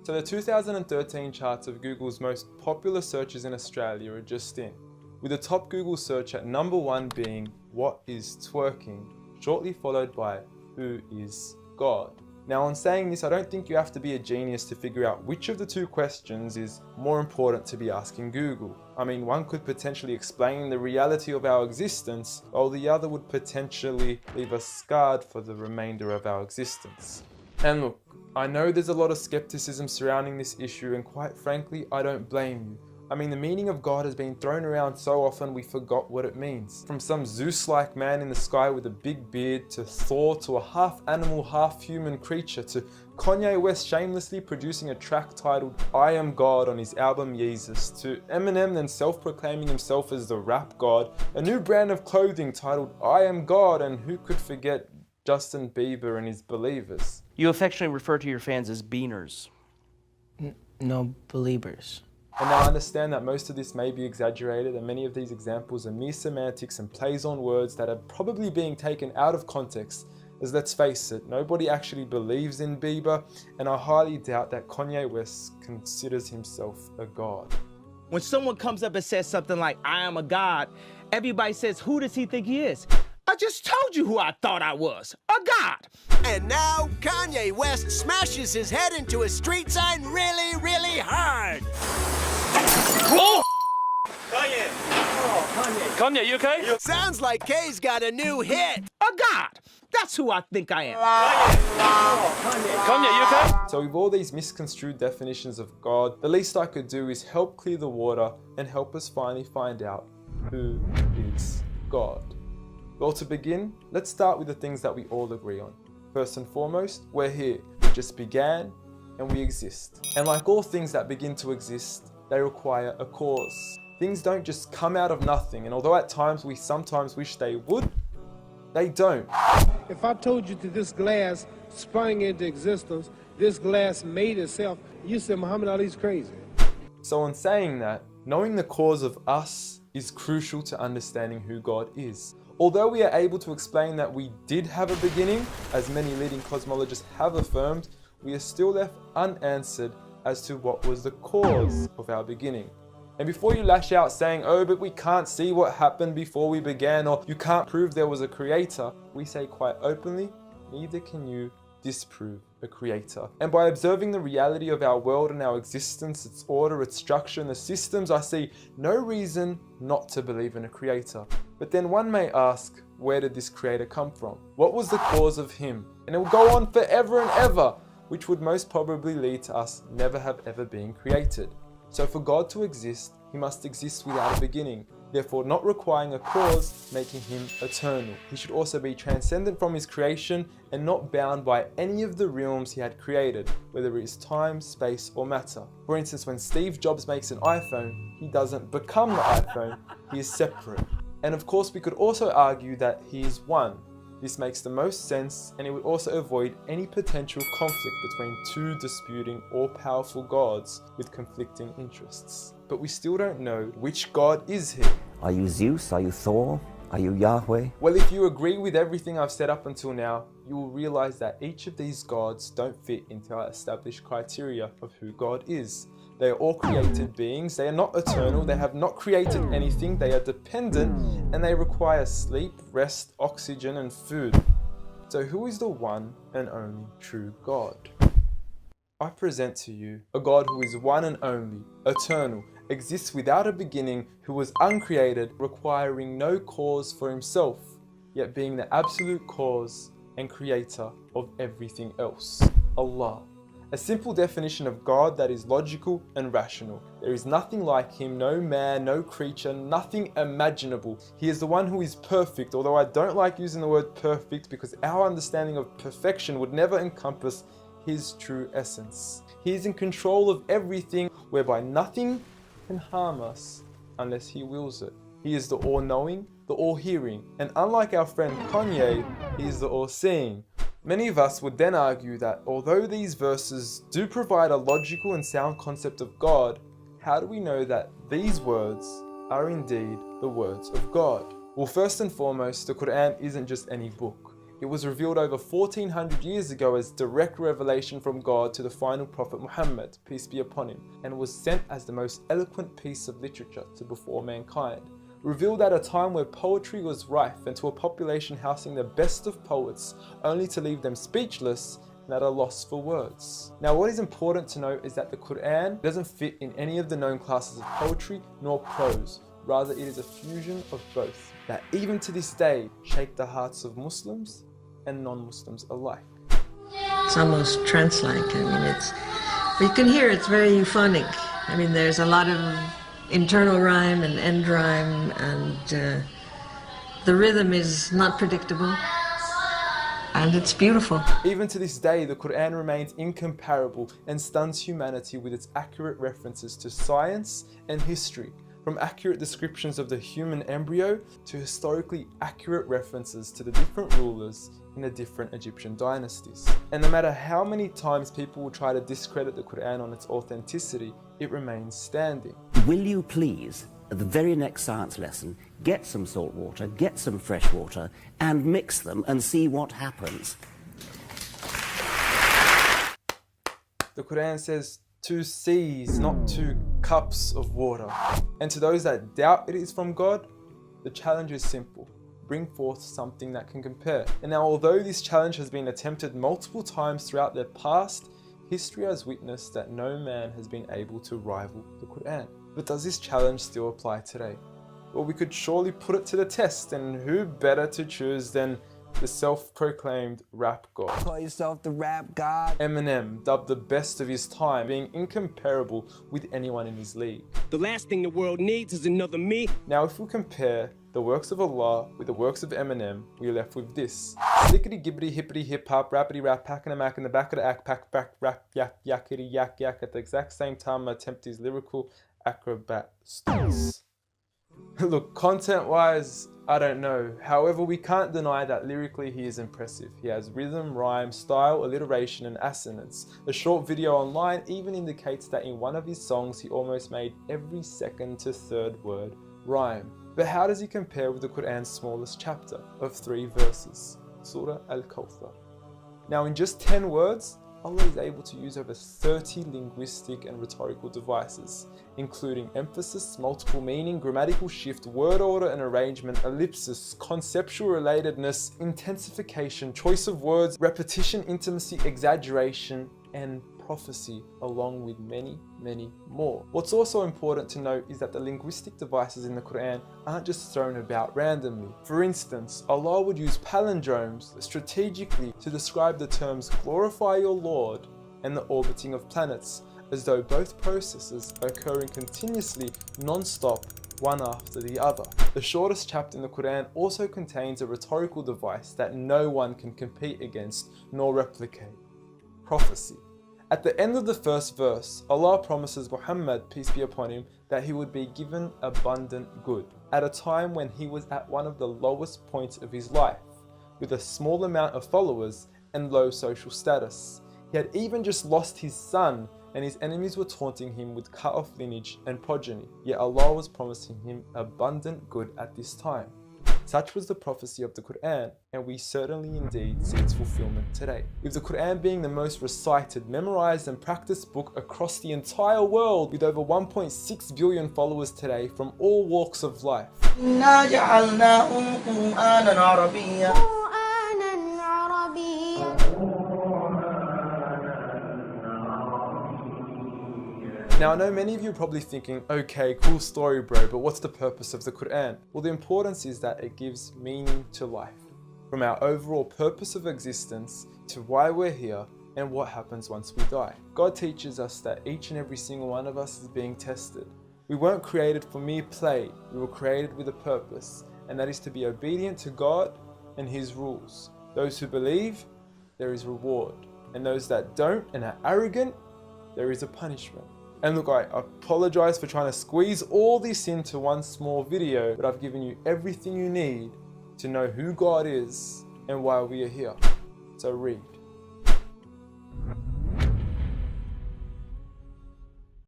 So the 2013 charts of Google's most popular searches in Australia are just in, with the top Google search at number 1 being "What is twerking?", shortly followed by "Who is God?". Now, on saying this, I don't think you have to be a genius to figure out which of the two questions is more important to be asking Google. I mean, one could potentially explain the reality of our existence, while the other would potentially leave us scarred for the remainder of our existence. And look, I know there's a lot of skepticism surrounding this issue, and quite frankly, I don't blame you. I mean, the meaning of God has been thrown around so often we forgot what it means. From some Zeus-like man in the sky with a big beard, to Thor, to a half-animal, half-human creature, to Kanye West shamelessly producing a track titled "I Am God" on his album Yeezus, to Eminem then self-proclaiming himself as the rap god, a new brand of clothing titled "I Am God", and who could forget Justin Bieber and his believers. You affectionately refer to your fans as beaners. No, believers. And now I understand that most of this may be exaggerated, and many of these examples are mere semantics and plays on words that are probably being taken out of context, as let's face it, nobody actually believes in Bieber, and I highly doubt that Kanye West considers himself a god. When someone comes up and says something like, "I am a god," everybody says, "Who does he think he is?" I just told you who I thought I was, a god. And now Kanye West smashes his head into a street sign really, really hard. Oh! Kanye. Kanye, you okay? Sounds like K's got a new hit. A god. That's who I think I am. Kanye, you okay? So with all these misconstrued definitions of God, the least I could do is help clear the water and help us finally find out who is God. Well, to begin, let's start with the things that we all agree on. First and foremost, we're here. We just began and we exist. And like all things that begin to exist, they require a cause. Things don't just come out of nothing, and although at times we sometimes wish they would, they don't. If I told you that this glass sprang into existence, this glass made itself, you said Muhammad Ali's crazy. So in saying that, knowing the cause of us is crucial to understanding who God is. Although we are able to explain that we did have a beginning, as many leading cosmologists have affirmed, we are still left unanswered as to what was the cause of our beginning. And before you lash out saying, "Oh, but we can't see what happened before we began," or "you can't prove there was a creator," we say quite openly, neither can you disprove a creator. And by observing the reality of our world and our existence, its order, its structure, and the systems, I see no reason not to believe in a creator. But then one may ask, where did this creator come from? What was the cause of him? And it will go on forever and ever, which would most probably lead to us never have ever been created. So for God to exist, he must exist without a beginning, therefore not requiring a cause, making him eternal. He should also be transcendent from his creation and not bound by any of the realms he had created, whether it is time, space, or matter. For instance, when Steve Jobs makes an iPhone, he doesn't become the iPhone, he is separate. And of course, we could also argue that he is one. This makes the most sense, and it would also avoid any potential conflict between two disputing all-powerful gods with conflicting interests. But we still don't know which God is he. Are you Zeus? Are you Thor? Are you Yahweh? Well, if you agree with everything I've said up until now, you will realize that each of these gods don't fit into our established criteria of who God is. They are all created beings, they are not eternal, they have not created anything, they are dependent, and they require sleep, rest, oxygen, and food. So who is the one and only true God? I present to you a God who is one and only, eternal, exists without a beginning, who was uncreated, requiring no cause for himself, yet being the absolute cause and creator of everything else. Allah. A simple definition of God that is logical and rational. There is nothing like him, no man, no creature, nothing imaginable. He is the one who is perfect, although I don't like using the word perfect because our understanding of perfection would never encompass his true essence. He is in control of everything, whereby nothing can harm us unless he wills it. He is the all-knowing, the all-hearing, and unlike our friend Kanye, he is the all-seeing. Many of us would then argue that although these verses do provide a logical and sound concept of God, how do we know that these words are indeed the words of God? Well, first and foremost, the Quran isn't just any book. It was revealed over 1400 years ago as direct revelation from God to the final prophet Muhammad, peace be upon him, and was sent as the most eloquent piece of literature to before mankind. Revealed at a time where poetry was rife and to a population housing the best of poets, only to leave them speechless and at a loss for words. Now what is important to note is that the Quran doesn't fit in any of the known classes of poetry nor prose. Rather, it is a fusion of both that even to this day shake the hearts of Muslims and non-Muslims alike. It's almost trance-like. I mean, you can hear it's very euphonic. I mean, there's a lot of internal rhyme and end rhyme, and the rhythm is not predictable, and it's beautiful. Even to this day, the Quran remains incomparable and stuns humanity with its accurate references to science and history, from accurate descriptions of the human embryo to historically accurate references to the different rulers in the different Egyptian dynasties. And no matter how many times people will try to discredit the Quran on its authenticity, it remains standing. Will you please, at the very next science lesson, get some salt water, get some fresh water, and mix them and see what happens? The Quran says 2 seas, not 2 cups of water. And to those that doubt it is from God, the challenge is simple. Bring forth something that can compare. And now, although this challenge has been attempted multiple times throughout the past, history has witnessed that no man has been able to rival the Quran. But does this challenge still apply today? Well, we could surely put it to the test, and who better to choose than the self-proclaimed rap god. Call yourself the rap god. Eminem, dubbed the best of his time, being incomparable with anyone in his league. The last thing the world needs is another me. Now, if we compare the works of Allah with the works of Eminem, we are left with this. Slickety gibbity hippity hip hop, rappity rap, packing a mac in the back of the act, pack back, rap, yak, yakety yak yak. At the exact same time, I attempt his lyrical acrobat stunts. Look, content-wise, I don't know. However, we can't deny that lyrically he is impressive. He has rhythm, rhyme, style, alliteration, and assonance. A short video online even indicates that in one of his songs he almost made every second to third word rhyme. But how does he compare with the Quran's smallest chapter of 3 verses, Surah Al-Kawthar? Now, in just 10 words, Allah is able to use over 30 linguistic and rhetorical devices, including emphasis, multiple meaning, grammatical shift, word order and arrangement, ellipsis, conceptual relatedness, intensification, choice of words, repetition, intimacy, exaggeration, and prophecy, along with many, many more. What's also important to note is that the linguistic devices in the Quran aren't just thrown about randomly. For instance, Allah would use palindromes strategically to describe the terms glorify your Lord and the orbiting of planets, as though both processes are occurring continuously, non-stop, one after the other. The shortest chapter in the Quran also contains a rhetorical device that no one can compete against nor replicate: prophecy. At the end of the first verse, Allah promises Muhammad, peace be upon him, that he would be given abundant good at a time when he was at one of the lowest points of his life, with a small amount of followers and low social status. He had even just lost his son, and his enemies were taunting him with cut-off lineage and progeny, yet Allah was promising him abundant good at this time. Such was the prophecy of the Quran, and we certainly indeed see its fulfillment today. With the Quran being the most recited, memorized and practiced book across the entire world, with over 1.6 billion followers today from all walks of life. Now, I know many of you are probably thinking, okay, cool story bro, but what's the purpose of the Quran? Well, the importance is that it gives meaning to life, from our overall purpose of existence to why we're here and what happens once we die. God teaches us that each and every single one of us is being tested. We weren't created for mere play, we were created with a purpose, and that is to be obedient to God and His rules. Those who believe, there is reward, and those that don't and are arrogant, there is a punishment. And look, I apologize for trying to squeeze all this into one small video, but I've given you everything you need to know who God is and why we are here. So read.